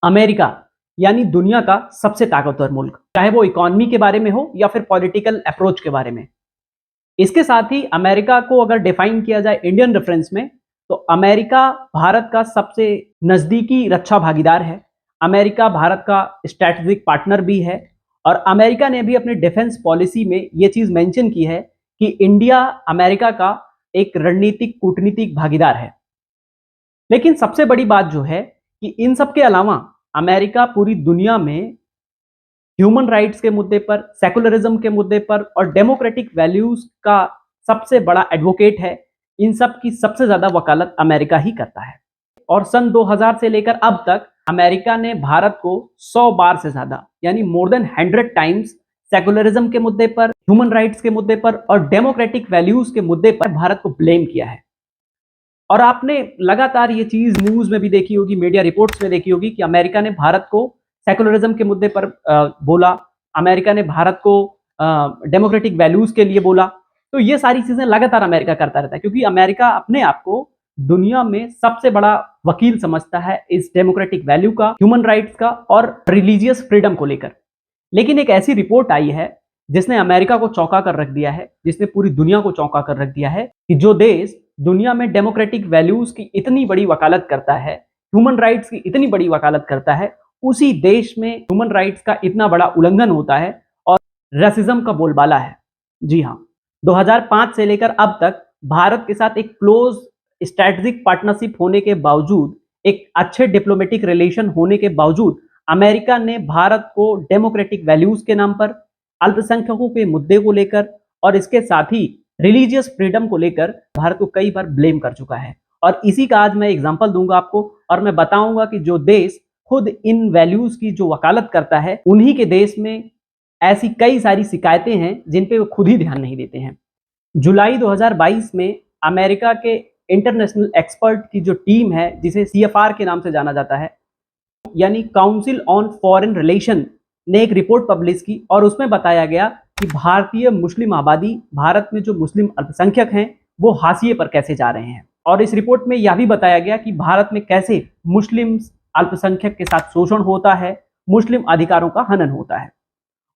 America यानी दुनिया का सबसे ताकतवर मुल्क, चाहे वो इकोनॉमी के बारे में हो या फिर पॉलिटिकल अप्रोच के बारे में। इसके साथ ही अमेरिका को अगर डिफाइन किया जाए इंडियन रेफरेंस में, तो अमेरिका भारत का सबसे नजदीकी रक्षा भागीदार है। अमेरिका भारत का स्ट्रैटेजिक पार्टनर भी है और अमेरिका ने भी अपनी डिफेंस पॉलिसी में ये चीज मेंशन की है कि इंडिया अमेरिका का एक रणनीतिक कूटनीतिक भागीदार है। लेकिन सबसे बड़ी बात जो है कि इन सब के अलावा अमेरिका पूरी दुनिया में ह्यूमन राइट्स के मुद्दे पर, सेकुलरिज्म के मुद्दे पर और डेमोक्रेटिक वैल्यूज का सबसे बड़ा एडवोकेट है। इन सब की सबसे ज्यादा वकालत अमेरिका ही करता है और सन 2000 से लेकर अब तक अमेरिका ने भारत को 100 बार से ज्यादा यानी मोर देन 100 टाइम्स सेकुलरिज्म के मुद्दे पर, ह्यूमन राइट्स के मुद्दे पर और डेमोक्रेटिक वैल्यूज के मुद्दे पर भारत को ब्लेम किया है। और आपने लगातार ये चीज न्यूज में भी देखी होगी, मीडिया रिपोर्ट्स में देखी होगी कि अमेरिका ने भारत को सेकुलरिज्म के मुद्दे पर बोला, अमेरिका ने भारत को डेमोक्रेटिक वैल्यूज के लिए बोला। तो ये सारी चीजें लगातार अमेरिका करता रहता है क्योंकि अमेरिका अपने आप को दुनिया में सबसे बड़ा वकील समझता है इस डेमोक्रेटिक वैल्यू का, ह्यूमन राइट्स का और रिलीजियस फ्रीडम को लेकर। लेकिन एक ऐसी रिपोर्ट आई है जिसने अमेरिका को चौंका कर रख दिया है, जिसने पूरी दुनिया को चौंका कर रख दिया है कि जो देश दुनिया में डेमोक्रेटिक वैल्यूज की इतनी बड़ी वकालत करता है, ह्यूमन राइट्स की इतनी बड़ी वकालत करता है, उसी देश में ह्यूमन राइट्स का इतना बड़ा उल्लंघन होता है और रेसिज्म का बोलबाला है। जी हाँ, 2005 से लेकर अब तक भारत के साथ एक क्लोज स्ट्रैटेजिक पार्टनरशिप होने के बावजूद, एक अच्छे डिप्लोमेटिक रिलेशन होने के बावजूद अमेरिका ने भारत को डेमोक्रेटिक वैल्यूज के नाम पर, अल्पसंख्यकों के मुद्दे को लेकर और इसके साथ ही रिलीजियस फ्रीडम को लेकर भारत को कई बार ब्लेम कर चुका है। और इसी का आज मैं एग्जांपल दूंगा आपको और मैं बताऊंगा कि जो देश खुद इन वैल्यूज की जो वकालत करता है, उन्हीं के देश में ऐसी कई सारी शिकायतें हैं जिन पे वो खुद ही ध्यान नहीं देते हैं। जुलाई 2022 में अमेरिका के इंटरनेशनल एक्सपर्ट की जो टीम है, जिसे CFR के नाम से जाना जाता है, यानी काउंसिल ऑन फॉरेन रिलेशन, ने एक रिपोर्ट पब्लिश की और उसमें बताया गया कि भारतीय मुस्लिम आबादी, भारत में जो मुस्लिम अल्पसंख्यक हैं, वो हाशिए पर कैसे जा रहे हैं। और इस रिपोर्ट में यह भी बताया गया कि भारत में कैसे मुस्लिम अल्पसंख्यक के साथ शोषण होता है, मुस्लिम अधिकारों का हनन होता है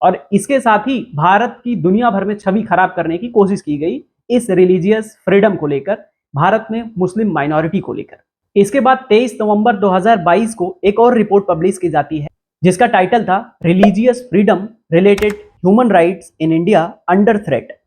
और इसके साथ ही भारत की दुनिया भर में छवि खराब करने की कोशिश की गई इस रिलीजियस फ्रीडम को लेकर, भारत में मुस्लिम माइनॉरिटी को लेकर। इसके बाद 23 नवंबर 2022 को एक और रिपोर्ट पब्लिश की जाती है जिसका टाइटल था religious freedom related human rights in India under threat.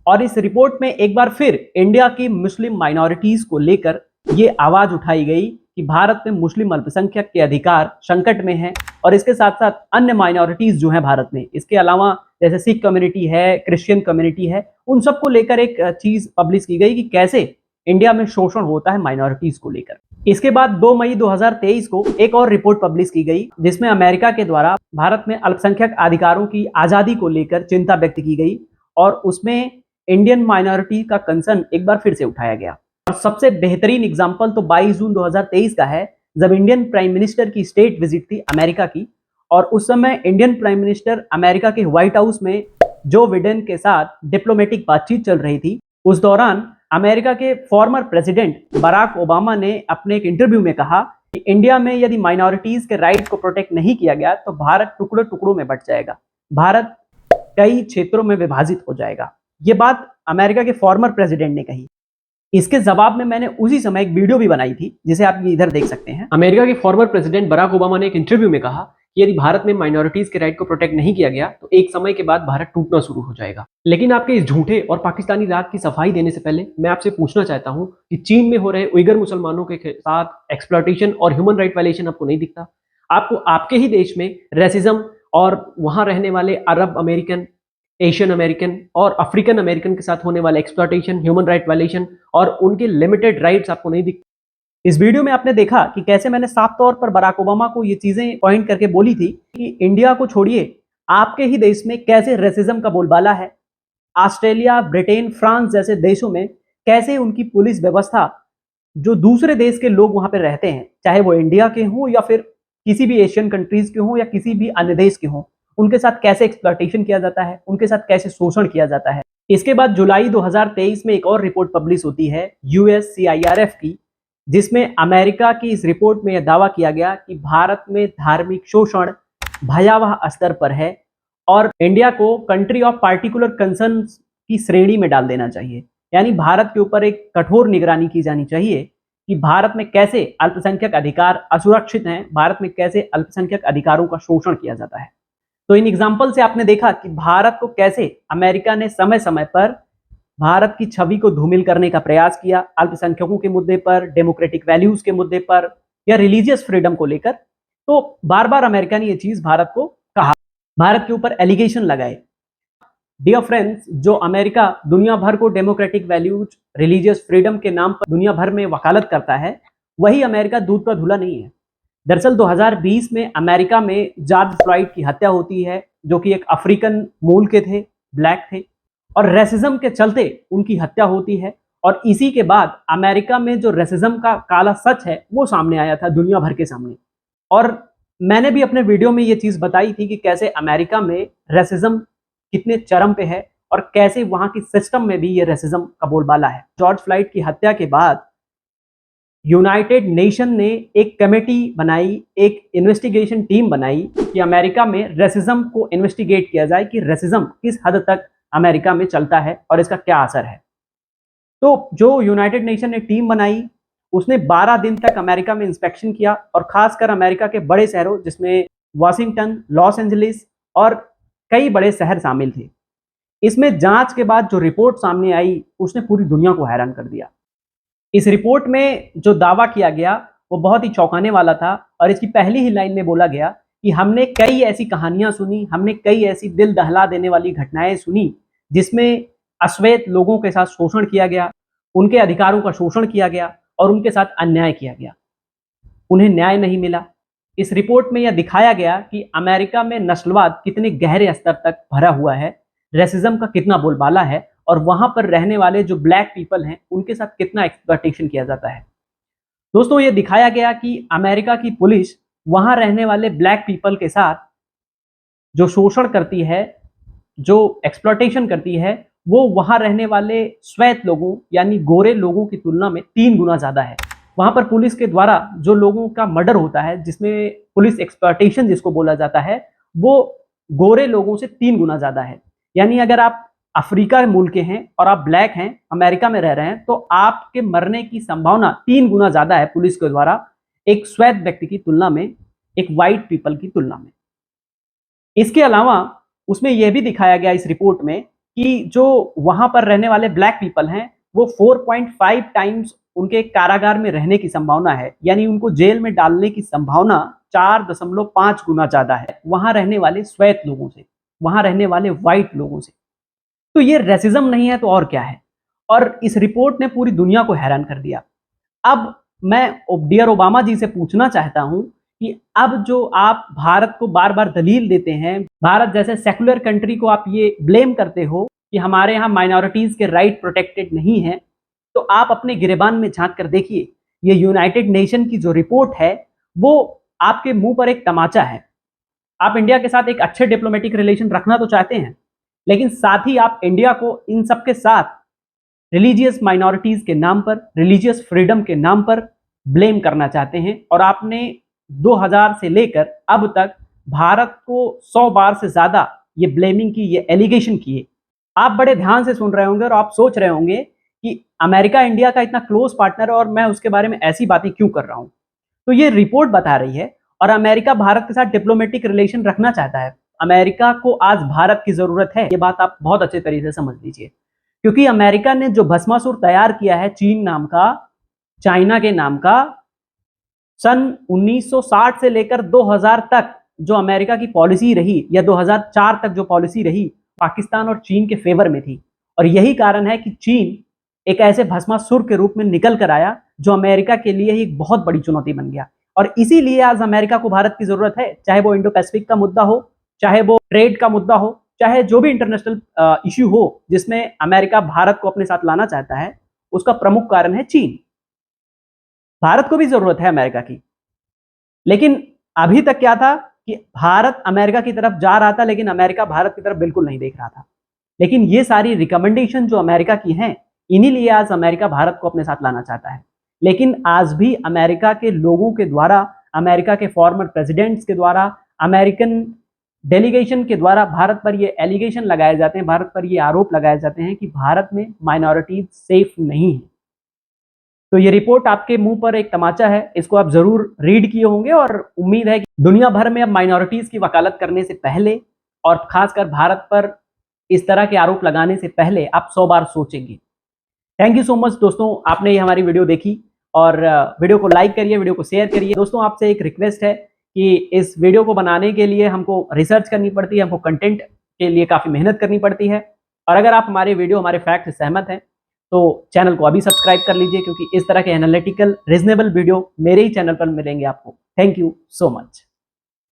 और इस रिपोर्ट में एक बार फिर इंडिया की मुस्लिम माइनॉरिटीज को लेकर ये आवाज उठाई गई कि भारत में मुस्लिम अल्पसंख्यक के अधिकार संकट में हैं और इसके साथ साथ अन्य माइनॉरिटीज जो हैं भारत में, इसके अलावा जैसे सिख कम्युनिटी है, क्रिश्चियन कम्युनिटी है, उन सबको लेकर एक चीज पब्लिश की गई कि कैसे इंडिया में शोषण होता है माइनॉरिटीज को लेकर। इसके बाद 2 मई 2023 को एक और रिपोर्ट पब्लिश की गई जिसमें अमेरिका के द्वारा भारत में अल्पसंख्यक अधिकारों की आजादी को लेकर चिंता व्यक्त की गई और उसमें इंडियन माइनॉरिटी का कंसर्न एक बार फिर से उठाया गया। और सबसे बेहतरीन एग्जांपल तो 22 जून 2023 का है, जब इंडियन प्राइम मिनिस्टर की स्टेट विजिट थी अमेरिका की और उस समय इंडियन प्राइम मिनिस्टर अमेरिका के व्हाइट हाउस में जो बिडेन के साथ डिप्लोमेटिक बातचीत चल रही थी। उस दौरान अमेरिका के फॉर्मर प्रेसिडेंट बराक ओबामा ने अपने एक इंटरव्यू में कहा कि इंडिया में यदि माइनॉरिटीज के राइट को प्रोटेक्ट नहीं किया गया तो भारत टुकड़ों टुकड़ों में बट जाएगा, भारत कई क्षेत्रों में विभाजित हो जाएगा। ये बात अमेरिका के फॉर्मर प्रेसिडेंट ने कही। इसके जवाब में मैंने उसी समय एक वीडियो भी बनाई थी जिसे आप इधर देख सकते हैं। अमेरिका के फॉर्मर प्रेसिडेंट बराक ओबामा ने एक इंटरव्यू में कहा कि यदि भारत में माइनॉरिटीज के राइट को प्रोटेक्ट नहीं किया गया तो एक समय के बाद भारत टूटना शुरू हो जाएगा। लेकिन आपके इस झूठे और पाकिस्तानी राग की सफाई देने से पहले मैं आपसे पूछना चाहता हूं कि चीन में हो रहे उइगर मुसलमानों के साथ एक्सप्लॉयटेशन और ह्यूमन राइट वायलेशन आपको नहीं दिखता? आपको आपके ही देश में रेसिज्म और वहां रहने वाले अरब अमेरिकन, एशियन अमेरिकन और अफ्रीकन अमेरिकन के साथ होने वाले एक्सप्लॉयटेशन, ह्यूमन राइट वायलेशन और उनके लिमिटेड राइट्स आपको नहीं दिखते? इस वीडियो में आपने देखा कि कैसे मैंने साफ तौर पर बराक ओबामा को ये चीजें पॉइंट करके बोली थी कि इंडिया को छोड़िए, आपके ही देश में कैसे रेसिज्म का बोलबाला है। ऑस्ट्रेलिया, ब्रिटेन, फ्रांस जैसे देशों में कैसे उनकी पुलिस व्यवस्था, जो दूसरे देश के लोग वहां पर रहते हैं, चाहे वो इंडिया के हों या फिर किसी भी एशियन कंट्रीज के हों या किसी भी अन्य देश के हों, उनके साथ कैसे एक्सप्लॉयटेशन किया जाता है, उनके साथ कैसे शोषण किया जाता है। इसके बाद जुलाई 2023 में एक और रिपोर्ट पब्लिश होती है USCIRF की, जिसमें अमेरिका की इस रिपोर्ट में यह दावा किया गया कि भारत में धार्मिक शोषण भयावह स्तर पर है और इंडिया को कंट्री ऑफ पार्टिकुलर कंसर्न की श्रेणी में डाल देना चाहिए। यानी भारत के ऊपर एक कठोर निगरानी की जानी चाहिए कि भारत में कैसे अल्पसंख्यक अधिकार असुरक्षित हैं, भारत में कैसे अल्पसंख्यक अधिकारों का शोषण किया जाता है। तो इन एग्जाम्पल से आपने देखा कि भारत को कैसे अमेरिका ने समय समय पर भारत की छवि को धूमिल करने का प्रयास किया, अल्पसंख्यकों के मुद्दे पर, डेमोक्रेटिक वैल्यूज के मुद्दे पर या रिलीजियस फ्रीडम को लेकर। तो बार बार अमेरिका ने यह चीज भारत को कहा, भारत के ऊपर एलिगेशन लगाए। डियर फ्रेंड्स, जो अमेरिका दुनिया भर को डेमोक्रेटिक वैल्यूज, रिलीजियस फ्रीडम के नाम पर दुनिया भर में वकालत करता है, वही अमेरिका दूध का धुला नहीं है। दरअसल 2020 में अमेरिका में जॉर्ज फ्लॉयड की हत्या होती है, जो कि एक अफ्रीकन मूल के थे, ब्लैक थे, और रेसिज्म के चलते उनकी हत्या होती है। और इसी के बाद अमेरिका में जो रेसिज्म का काला सच है वो सामने आया था दुनिया भर के सामने। और मैंने भी अपने वीडियो में ये चीज बताई थी कि कैसे अमेरिका में रेसिज्म कितने चरम पे है और कैसे वहां की सिस्टम में भी ये रेसिज्म का बोलबाला है। जॉर्ज फ्लॉयड की हत्या के बाद यूनाइटेड नेशन ने एक कमेटी बनाई, एक इन्वेस्टिगेशन टीम बनाई कि अमेरिका में रेसिज्म को इन्वेस्टिगेट किया जाए कि रेसिज्म किस हद तक अमेरिका में चलता है और इसका क्या असर है। तो जो यूनाइटेड नेशन ने टीम बनाई, उसने 12 दिन तक अमेरिका में इंस्पेक्शन किया और खासकर अमेरिका के बड़े शहरों जिसमें वाशिंगटन, लॉस एंजलिस और कई बड़े शहर शामिल थे। इसमें जांच के बाद जो रिपोर्ट सामने आई उसने पूरी दुनिया को हैरान कर दिया। इस रिपोर्ट में जो दावा किया गया वो बहुत ही चौंकाने वाला था और इसकी पहली ही लाइन में बोला गया कि हमने कई ऐसी कहानियां सुनी, हमने कई ऐसी दिल दहला देने वाली घटनाएं सुनी जिसमें अश्वेत लोगों के साथ शोषण किया गया, उनके अधिकारों का शोषण किया गया और उनके साथ अन्याय किया गया। उन्हें न्याय नहीं मिला। इस रिपोर्ट में यह दिखाया गया कि अमेरिका में नस्लवाद कितने गहरे स्तर तक भरा हुआ है, रेसिज्म का कितना बोलबाला है और वहां पर रहने वाले जो ब्लैक पीपल हैं उनके साथ कितना एक्सप्लॉयटेशन किया जाता है। दोस्तों, ये दिखाया गया कि अमेरिका की पुलिस वहां रहने वाले ब्लैक पीपल के साथ जो शोषण करती है, जो एक्सप्लॉयटेशन करती है, वो वहां रहने वाले श्वेत लोगों यानी गोरे लोगों की तुलना में 3 गुना ज्यादा है। वहां पर पुलिस के द्वारा जो लोगों का मर्डर होता है, जिसमें पुलिस एक्सप्लॉयटेशन जिसको बोला जाता है, वो गोरे लोगों से 3 गुना ज्यादा है। यानी अगर आप अफ्रीका मूल के हैं और आप ब्लैक हैं, अमेरिका में रह रहे हैं, तो आपके मरने की संभावना 3 गुना ज्यादा है पुलिस के द्वारा एक श्वेत व्यक्ति की तुलना में, एक व्हाइट पीपल की तुलना में। इसके अलावा उसमें यह भी दिखाया गया इस रिपोर्ट में कि जो वहां पर रहने वाले ब्लैक पीपल हैं वो 4.5 टाइम्स उनके कारागार में रहने की संभावना है, यानी उनको जेल में डालने की संभावना 4.5 गुना ज्यादा है वहां रहने वाले श्वेत लोगों से, वहां रहने वाले व्हाइट लोगों से। तो ये रेसिज्म नहीं है तो और क्या है? और इस रिपोर्ट ने पूरी दुनिया को हैरान कर दिया। अब मैं डियर ओबामा जी से पूछना चाहता हूं कि अब जो आप भारत को बार बार दलील देते हैं, भारत जैसे सेकुलर कंट्री को आप ये ब्लेम करते हो कि हमारे यहाँ माइनॉरिटीज के राइट प्रोटेक्टेड नहीं है, तो आप अपने गिरेबान में झांक कर देखिए, ये यूनाइटेड नेशन की जो रिपोर्ट है वो आपके मुंह पर एक तमाचा है। आप इंडिया के साथ एक अच्छे डिप्लोमेटिक रिलेशन रखना तो चाहते हैं, लेकिन साथ ही आप इंडिया को इन सब के साथ रिलीजियस माइनॉरिटीज के नाम पर, रिलीजियस फ्रीडम के नाम पर ब्लेम करना चाहते हैं। और आपने 2000 से लेकर अब तक भारत को 100 बार से ज्यादा ये ब्लेमिंग की, ये एलिगेशन किए। आप बड़े ध्यान से सुन रहे होंगे और आप सोच रहे होंगे कि अमेरिका इंडिया का इतना क्लोज पार्टनर है और मैं उसके बारे में ऐसी बातें क्यों कर रहा हूं। तो ये रिपोर्ट बता रही है और अमेरिका भारत के साथ डिप्लोमेटिक रिलेशन रखना चाहता है। अमेरिका को आज भारत की जरूरत है, ये बात आप बहुत अच्छे तरीके से समझ लीजिए, क्योंकि अमेरिका ने जो भस्मासुर तैयार किया है चीन नाम का, चाइना के नाम का, सन 1960 से लेकर 2000 तक जो अमेरिका की पॉलिसी रही या 2004 तक जो पॉलिसी रही, पाकिस्तान और चीन के फेवर में थी। और यही कारण है कि चीन एक ऐसे भस्मासुर के रूप में निकल कर आया जो अमेरिका के लिए ही एक बहुत बड़ी चुनौती बन गया। और इसीलिए आज अमेरिका को भारत की जरूरत है, चाहे वो इंडो पैसिफिक का मुद्दा हो, चाहे वो ट्रेड का मुद्दा हो, चाहे जो भी इंटरनेशनल इश्यू हो जिसमें अमेरिका भारत को अपने साथ लाना चाहता है, उसका प्रमुख कारण है चीन। भारत को भी जरूरत है अमेरिका की, लेकिन अभी तक क्या था कि भारत अमेरिका की तरफ जा रहा था लेकिन अमेरिका भारत की तरफ बिल्कुल नहीं देख रहा था। लेकिन ये सारी रिकमेंडेशन जो अमेरिका की हैं, इन्हीं लिए आज अमेरिका भारत को अपने साथ लाना चाहता है। लेकिन आज भी अमेरिका के लोगों के द्वारा, अमेरिका के फॉर्मर प्रेसिडेंट्स के द्वारा, अमेरिकन डेलीगेशन के द्वारा भारत पर ये एलिगेशन लगाए जाते हैं, भारत पर ये आरोप लगाए जाते हैं कि भारत में माइनॉरिटीज सेफ नहीं है। तो ये रिपोर्ट आपके मुंह पर एक तमाचा है, इसको आप जरूर रीड किए होंगे और उम्मीद है कि दुनिया भर में अब माइनॉरिटीज की वकालत करने से पहले और खासकर भारत पर इस तरह के आरोप लगाने से पहले आप 100 बार सोचेंगे। थैंक यू सो मच दोस्तों, आपने ये हमारी वीडियो देखी और वीडियो को लाइक करिए, वीडियो को शेयर करिए। दोस्तों आपसे एक रिक्वेस्ट है कि इस वीडियो को बनाने के लिए हमको रिसर्च करनी पड़ती है, हमको कंटेंट के लिए काफ़ी मेहनत करनी पड़ती है। और अगर आप हमारे वीडियो, हमारे फैक्ट से सहमत हैं तो चैनल को अभी सब्सक्राइब कर लीजिए, क्योंकि इस तरह के एनालिटिकल रीजनेबल वीडियो मेरे ही चैनल पर मिलेंगे आपको। Thank you so much.